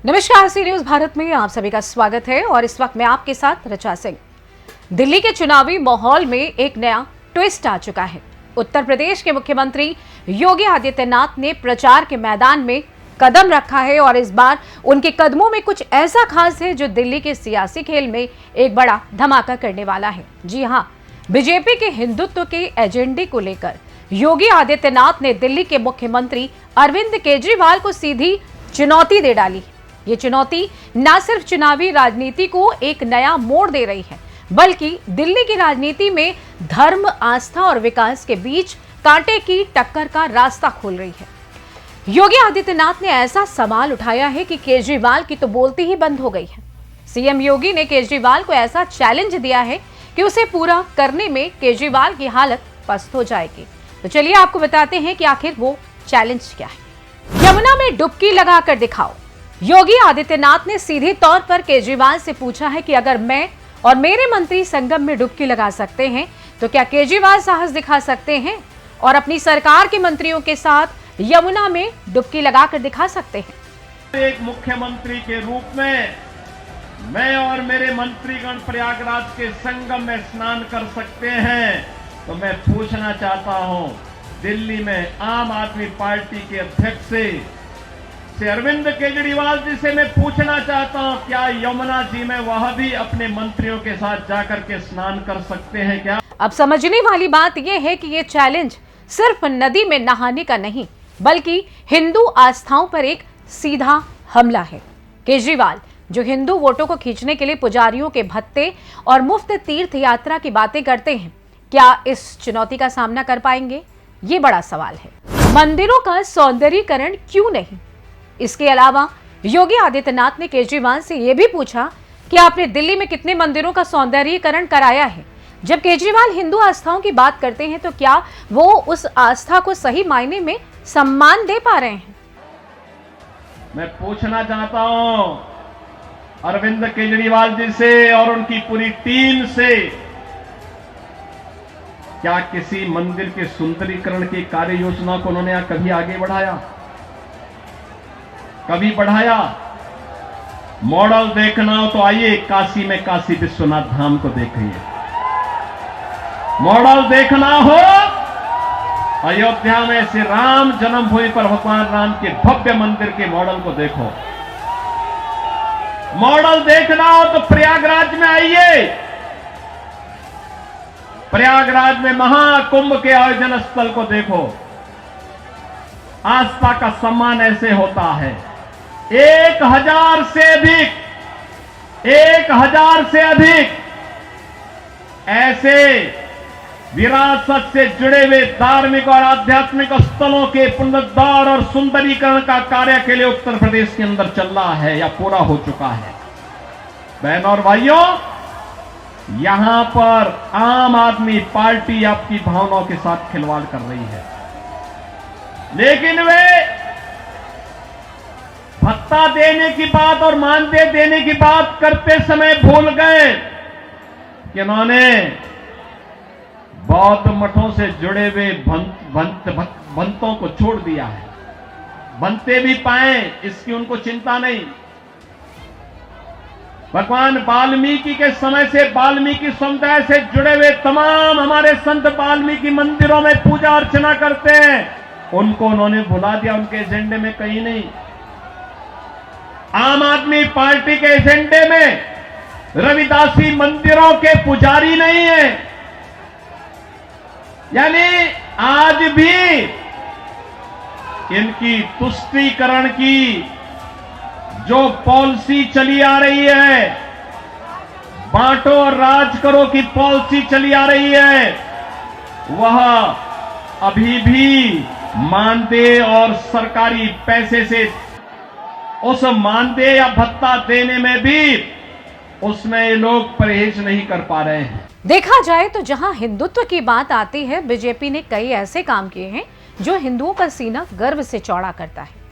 नमस्कार, सी न्यूज भारत में आप सभी का स्वागत है और इस वक्त मैं आपके साथ रचा सिंह। दिल्ली के चुनावी माहौल में एक नया ट्विस्ट आ चुका है। उत्तर प्रदेश के मुख्यमंत्री योगी आदित्यनाथ ने प्रचार के मैदान में कदम रखा है और इस बार उनके कदमों में कुछ ऐसा खास है जो दिल्ली के सियासी खेल में एक बड़ा धमाका करने वाला है। जी हां, बीजेपी के हिंदुत्व के एजेंडे को लेकर योगी आदित्यनाथ ने दिल्ली के मुख्यमंत्री अरविंद केजरीवाल को सीधी चुनौती दे डाली। ये चुनौती न सिर्फ चुनावी राजनीति को एक नया मोड़ दे रही है, बल्कि दिल्ली की राजनीति में धर्म, आस्था और विकास के बीच कांटे की टक्कर का रास्ता खोल रही है। योगी आदित्यनाथ ने ऐसा सवाल उठाया है कि केजरीवाल की तो बोलती ही बंद हो गई है। सीएम योगी ने केजरीवाल को ऐसा चैलेंज दिया है कि उसे पूरा करने में केजरीवाल की हालत पस्त हो जाएगी। तो चलिए आपको बताते हैं कि आखिर वो चैलेंज क्या है। यमुना में डुबकी लगाकर दिखाओ। योगी आदित्यनाथ ने सीधे तौर पर केजरीवाल से पूछा है कि अगर मैं और मेरे मंत्री संगम में डुबकी लगा सकते हैं तो क्या केजरीवाल साहस दिखा सकते हैं और अपनी सरकार के मंत्रियों के साथ यमुना में डुबकी लगाकर दिखा सकते हैं। एक मुख्यमंत्री के रूप में मैं और मेरे मंत्रीगण प्रयागराज के संगम में स्नान कर सकते हैं, तो मैं पूछना चाहता हूं दिल्ली में आम आदमी पार्टी के अध्यक्ष से अरविंद केजरीवाल जी से मैं पूछना चाहता हूं, क्या यमुना जी में वह भी अपने मंत्रियों के साथ जाकर के स्नान कर सकते हैं क्या? अब समझने वाली बात यह है कि यह चैलेंज सिर्फ नदी में नहाने का नहीं, बल्कि हिंदू आस्थाओं पर एक सीधा हमला है। केजरीवाल जो हिंदू वोटों को खींचने के लिए पुजारियों के भत्ते और मुफ्त तीर्थ यात्रा की बातें करते हैं, क्या इस चुनौती का सामना कर पाएंगे? ये बड़ा सवाल है। मंदिरों का सौंदर्यीकरण क्यों नहीं? इसके अलावा योगी आदित्यनाथ ने केजरीवाल से यह भी पूछा कि आपने दिल्ली में कितने मंदिरों का सौंदर्यीकरण कराया है। जब केजरीवाल हिंदू आस्थाओं की बात करते हैं तो क्या वो उस आस्था को सही मायने में सम्मान दे पा रहे हैं? मैं पूछना चाहता हूं अरविंद केजरीवाल जी से और उनकी पूरी टीम से, क्या किसी मंदिर के सुंदरीकरण की कार्य योजना को उन्होंने कभी आगे बढ़ाया? कभी बढ़ाया? मॉडल देखना हो तो आइए काशी में काशी विश्वनाथ धाम को देखिए। मॉडल देखना हो अयोध्या में श्री राम जन्मभूमि पर भगवान राम के भव्य मंदिर के मॉडल को देखो। मॉडल देखना हो तो प्रयागराज में आइए। प्रयागराज में महाकुंभ के आयोजन स्थल को देखो। आस्था का सम्मान ऐसे होता है। 1000 से अधिक ऐसे विरासत से जुड़े हुए धार्मिक और आध्यात्मिक स्थलों के पुनरुद्धार और सुंदरीकरण का कार्य के लिए उत्तर प्रदेश के अंदर चल रहा है या पूरा हो चुका है। बहनों और भाइयों, यहां पर आम आदमी पार्टी आपकी भावनाओं के साथ खिलवाड़ कर रही है, लेकिन वे भत्ता देने की बात और मानदेय देने की बात करते समय भूल गए कि उन्होंने बौद्ध मठों से जुड़े हुए भंतों को छोड़ दिया है। बनते भी पाए इसकी उनको चिंता नहीं। भगवान वाल्मीकि के समय से वाल्मीकि समुदाय से जुड़े हुए तमाम हमारे संत वाल्मीकि मंदिरों में पूजा अर्चना करते हैं, उनको उन्होंने भुला दिया, उनके एजेंडे में कहीं नहीं। आम आदमी पार्टी के एजेंडे में रविदासी मंदिरों के पुजारी नहीं है। यानी आज भी इनकी तुष्टीकरण की जो पॉलिसी चली आ रही है, बांटो और राज करो की पॉलिसी चली आ रही है, वह अभी भी मानदेय और सरकारी पैसे से उस मानदेय या भत्ता देने में भी उसमें ये लोग परहेज नहीं कर पा रहे हैं। देखा जाए तो जहां हिंदुत्व की बात आती है, बीजेपी ने कई ऐसे काम किए हैं जो हिंदुओं का सीना गर्व से चौड़ा करता है।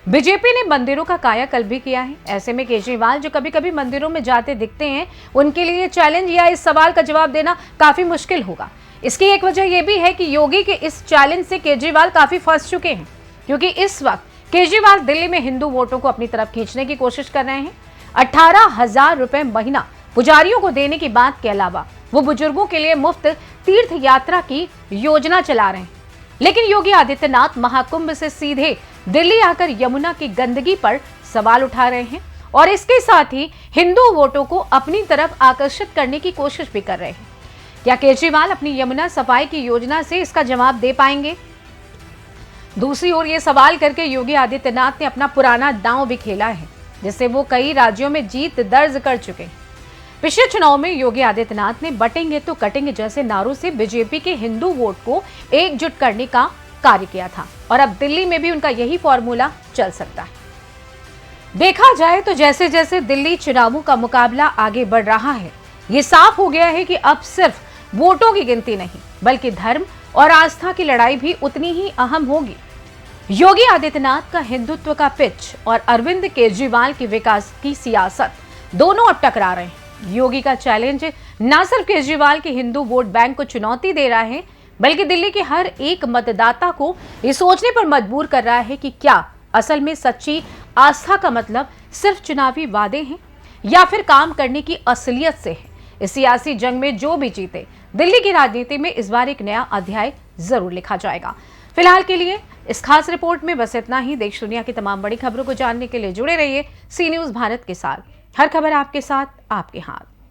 बीजेपी ने मंदिरों का कायाकल्प भी किया है। ऐसे में केजरीवाल जो कभी कभी मंदिरों में जाते दिखते हैं, उनके लिए चैलेंज या इस सवाल का जवाब देना काफी मुश्किल होगा। इसकी एक वजह यह भी है कि योगी के इस चैलेंज से केजरीवाल काफी फंस चुके हैं, क्योंकि इस वक्त केजरीवाल दिल्ली में हिंदू वोटों को अपनी तरफ खींचने की कोशिश कर रहे हैं। 18,000 रुपए महीना पुजारियों को देने की बात के अलावा वो बुजुर्गों के लिए मुफ्त तीर्थ यात्रा की योजना चला रहे हैं। लेकिन योगी आदित्यनाथ महाकुंभ से सीधे दिल्ली आकर यमुना की गंदगी पर सवाल उठा रहे हैं और इसके साथ ही हिंदू वोटों को अपनी तरफ आकर्षित करने की कोशिश भी कर रहे हैं। क्या केजरीवाल अपनी यमुना सफाई की योजना से इसका जवाब दे पाएंगे? दूसरी ओर ये सवाल करके योगी आदित्यनाथ ने अपना पुराना दांव भी खेला है, जिससे वो कई राज्यों में जीत दर्ज कर चुके हैं। पिछले चुनाव में योगी आदित्यनाथ ने बटेंगे तो कटेंगे जैसे नारों से बीजेपी के हिंदू वोट को एकजुट करने का कार्य किया था और अब दिल्ली में भी उनका यही फॉर्मूला चल सकता है। देखा जाए तो जैसे जैसे दिल्ली चुनावों का मुकाबला आगे बढ़ रहा है, ये साफ हो गया है कि अब सिर्फ वोटों की गिनती नहीं बल्कि धर्म और आस्था की लड़ाई भी उतनी ही अहम होगी। योगी आदित्यनाथ का हिंदुत्व का पिच और अरविंद केजरीवाल की विकास की सियासत दोनों अब टकरा रहे हैं। योगी का चैलेंज न सिर्फ केजरीवाल के हिंदू वोट बैंक को चुनौती दे रहा है बल्कि दिल्ली के हर एक मतदाता को ये सोचने पर मजबूर कर रहा है कि क्या असल में सच्ची आस्था का मतलब सिर्फ चुनावी वादे हैं या फिर काम करने की असलियत से है। इस सियासी जंग में जो भी जीते, दिल्ली की राजनीति में इस बार एक नया अध्याय जरूर लिखा जाएगा। फिलहाल के लिए इस खास रिपोर्ट में बस इतना ही। देश दुनिया की तमाम बड़ी खबरों को जानने के लिए जुड़े रहिए सी न्यूज़ भारत के साथ। हर खबर आपके साथ, आपके हाथ।